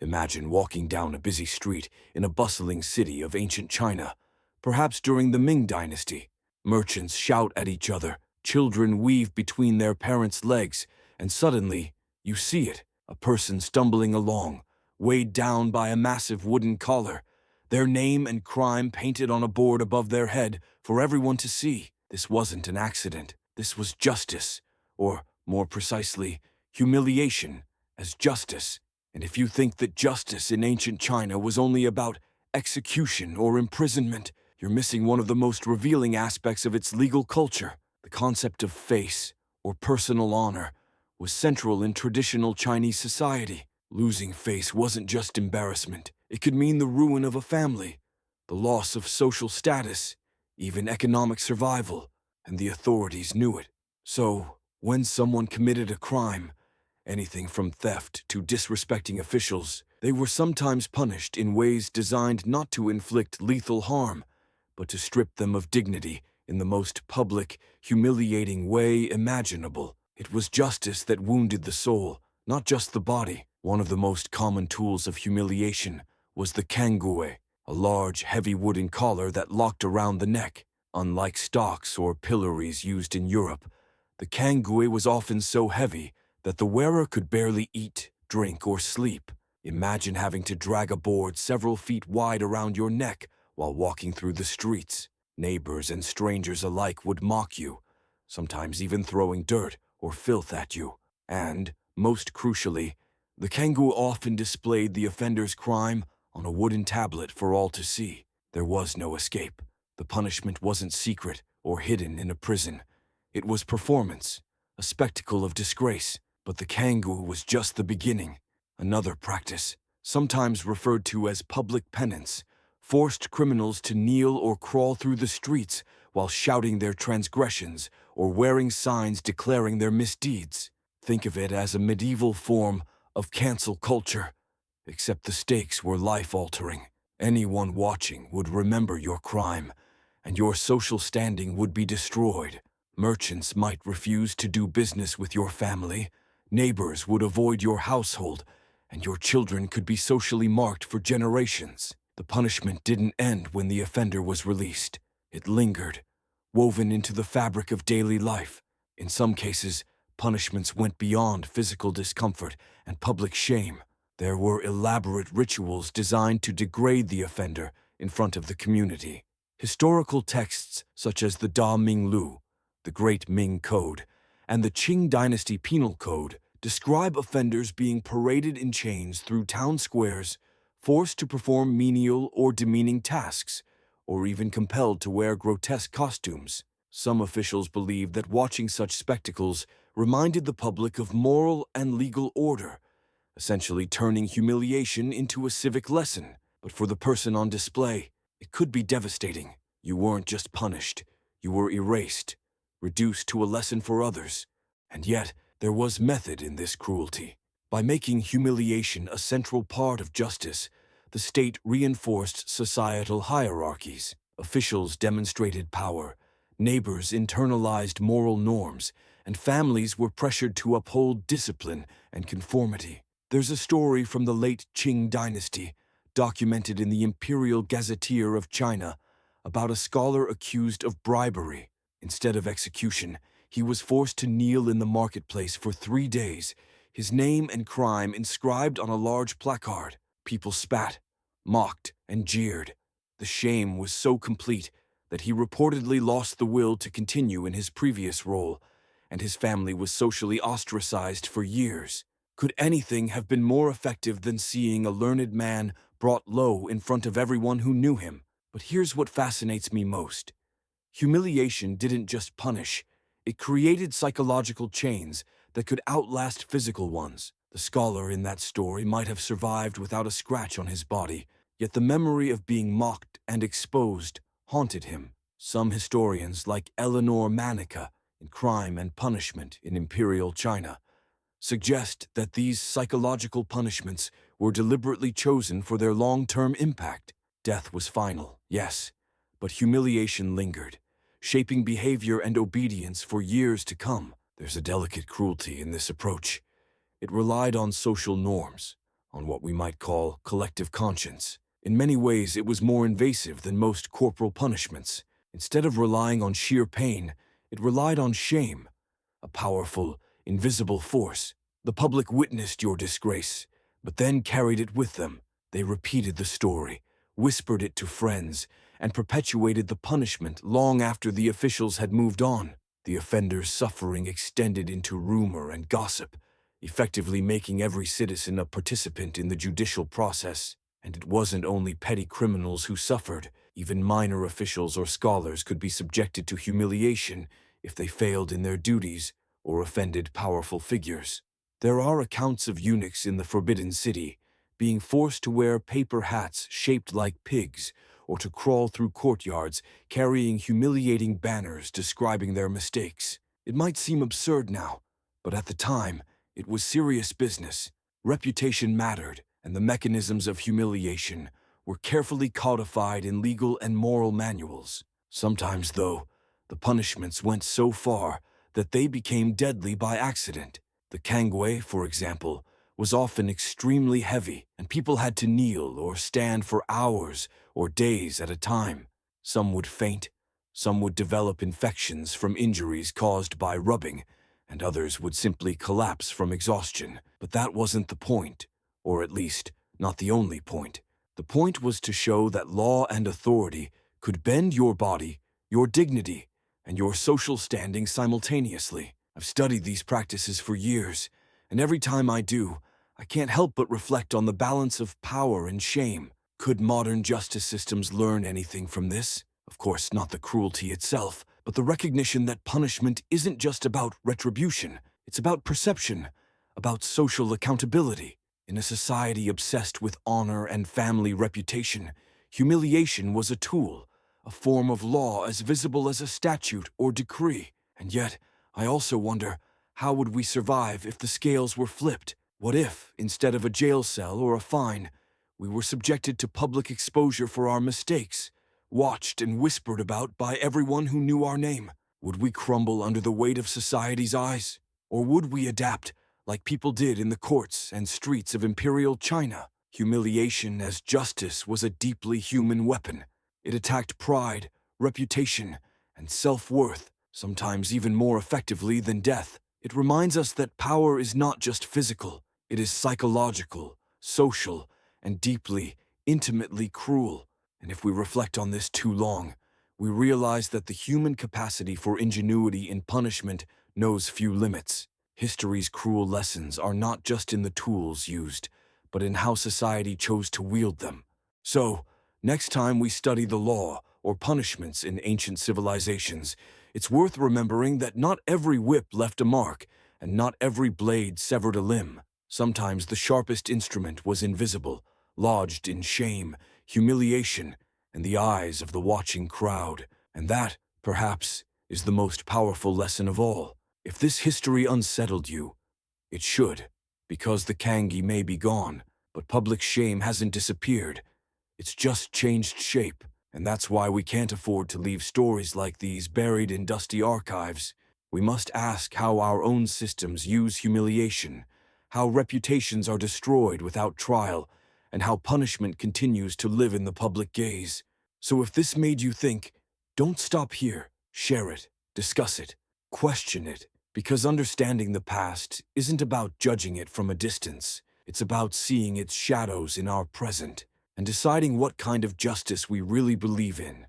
Imagine walking down a busy street in a bustling city of ancient China, perhaps during the Ming dynasty. Merchants shout at each other, children weave between their parents' legs, and suddenly, you see it, a person stumbling along, weighed down by a massive wooden collar, their name and crime painted on a board above their head for everyone to see. This wasn't an accident. This was justice, or, more precisely, humiliation as justice. And if you think that justice in ancient China was only about execution or imprisonment, you're missing one of the most revealing aspects of its legal culture. The concept of face, or personal honor, was central in traditional Chinese society. Losing face wasn't just embarrassment. It could mean the ruin of a family, the loss of social status, even economic survival, and the authorities knew it. So, when someone committed a crime, anything from theft to disrespecting officials, they were sometimes punished in ways designed not to inflict lethal harm, but to strip them of dignity in the most public, humiliating way imaginable. It was justice that wounded the soul, not just the body. One of the most common tools of humiliation was the cangue, a large, heavy wooden collar that locked around the neck. Unlike stocks or pillories used in Europe, the cangue was often so heavy that the wearer could barely eat, drink, or sleep. Imagine having to drag a board several feet wide around your neck while walking through the streets. Neighbors and strangers alike would mock you, sometimes even throwing dirt or filth at you. And, most crucially, the cangue often displayed the offender's crime on a wooden tablet for all to see. There was no escape. The punishment wasn't secret or hidden in a prison. It was performance, a spectacle of disgrace. But the cangue was just the beginning. Another practice, sometimes referred to as public penance, forced criminals to kneel or crawl through the streets while shouting their transgressions or wearing signs declaring their misdeeds. Think of it as a medieval form of cancel culture, except the stakes were life-altering. Anyone watching would remember your crime, and your social standing would be destroyed. Merchants might refuse to do business with your family, neighbors would avoid your household, and your children could be socially marked for generations. The punishment didn't end when the offender was released. It lingered, woven into the fabric of daily life. In some cases, punishments went beyond physical discomfort and public shame. There were elaborate rituals designed to degrade the offender in front of the community. Historical texts such as the Da Ming Lu, the Great Ming Code, and the Qing Dynasty Penal Code describe offenders being paraded in chains through town squares, forced to perform menial or demeaning tasks, or even compelled to wear grotesque costumes. Some officials believed that watching such spectacles reminded the public of moral and legal order, essentially turning humiliation into a civic lesson. But for the person on display, it could be devastating. You weren't just punished, you were erased, reduced to a lesson for others. And yet, there was method in this cruelty. By making humiliation a central part of justice, the state reinforced societal hierarchies. Officials demonstrated power, neighbors internalized moral norms, and families were pressured to uphold discipline and conformity. There's a story from the late Qing dynasty, documented in the Imperial Gazetteer of China, about a scholar accused of bribery. Instead of execution, he was forced to kneel in the marketplace for 3 days, his name and crime inscribed on a large placard. People spat, mocked, and jeered. The shame was so complete that he reportedly lost the will to continue in his previous role, and his family was socially ostracized for years. Could anything have been more effective than seeing a learned man brought low in front of everyone who knew him? But here's what fascinates me most. Humiliation didn't just punish, it created psychological chains that could outlast physical ones. The scholar in that story might have survived without a scratch on his body, yet the memory of being mocked and exposed haunted him. Some historians, like Eleanor Manica in Crime and Punishment in Imperial China, suggest that these psychological punishments were deliberately chosen for their long-term impact. Death was final, yes, but humiliation lingered, shaping behavior and obedience for years to come. There's a delicate cruelty in this approach. It relied on social norms, on what we might call collective conscience. In many ways, it was more invasive than most corporal punishments. Instead of relying on sheer pain, it relied on shame, a powerful, invisible force. The public witnessed your disgrace, but then carried it with them. They repeated the story, whispered it to friends, and perpetuated the punishment long after the officials had moved on. The offender's suffering extended into rumor and gossip, effectively making every citizen a participant in the judicial process. And it wasn't only petty criminals who suffered. Even minor officials or scholars could be subjected to humiliation if they failed in their duties or offended powerful figures. There are accounts of eunuchs in the Forbidden City being forced to wear paper hats shaped like pigs or to crawl through courtyards carrying humiliating banners describing their mistakes. It might seem absurd now, but at the time, it was serious business. Reputation mattered, and the mechanisms of humiliation were carefully codified in legal and moral manuals. Sometimes, though, the punishments went so far that they became deadly by accident. The cangue, for example, was often extremely heavy, and people had to kneel or stand for hours or days at a time. Some would faint, some would develop infections from injuries caused by rubbing, and others would simply collapse from exhaustion. But that wasn't the point, or at least, not the only point. The point was to show that law and authority could bend your body, your dignity, and your social standing simultaneously. I've studied these practices for years, and every time I do, I can't help but reflect on the balance of power and shame. Could modern justice systems learn anything from this? Of course, not the cruelty itself, but the recognition that punishment isn't just about retribution. It's about perception, about social accountability. In a society obsessed with honor and family reputation, humiliation was a tool, a form of law as visible as a statute or decree. And yet, I also wonder, how would we survive if the scales were flipped? What if, instead of a jail cell or a fine, we were subjected to public exposure for our mistakes, watched and whispered about by everyone who knew our name? Would we crumble under the weight of society's eyes? Or would we adapt, like people did in the courts and streets of imperial China? Humiliation as justice was a deeply human weapon. It attacked pride, reputation, and self-worth, sometimes even more effectively than death. It reminds us that power is not just physical, it is psychological, social, and deeply, intimately cruel. And if we reflect on this too long, we realize that the human capacity for ingenuity in punishment knows few limits. History's cruel lessons are not just in the tools used, but in how society chose to wield them. So, next time we study the law or punishments in ancient civilizations, it's worth remembering that not every whip left a mark, and not every blade severed a limb. Sometimes the sharpest instrument was invisible, lodged in shame, humiliation, and the eyes of the watching crowd. And that, perhaps, is the most powerful lesson of all. If this history unsettled you, it should, because the cangue may be gone, but public shame hasn't disappeared. It's just changed shape, and that's why we can't afford to leave stories like these buried in dusty archives. We must ask how our own systems use humiliation, how reputations are destroyed without trial, and how punishment continues to live in the public gaze. So if this made you think, don't stop here. Share it, discuss it, question it, because understanding the past isn't about judging it from a distance. It's about seeing its shadows in our present and deciding what kind of justice we really believe in.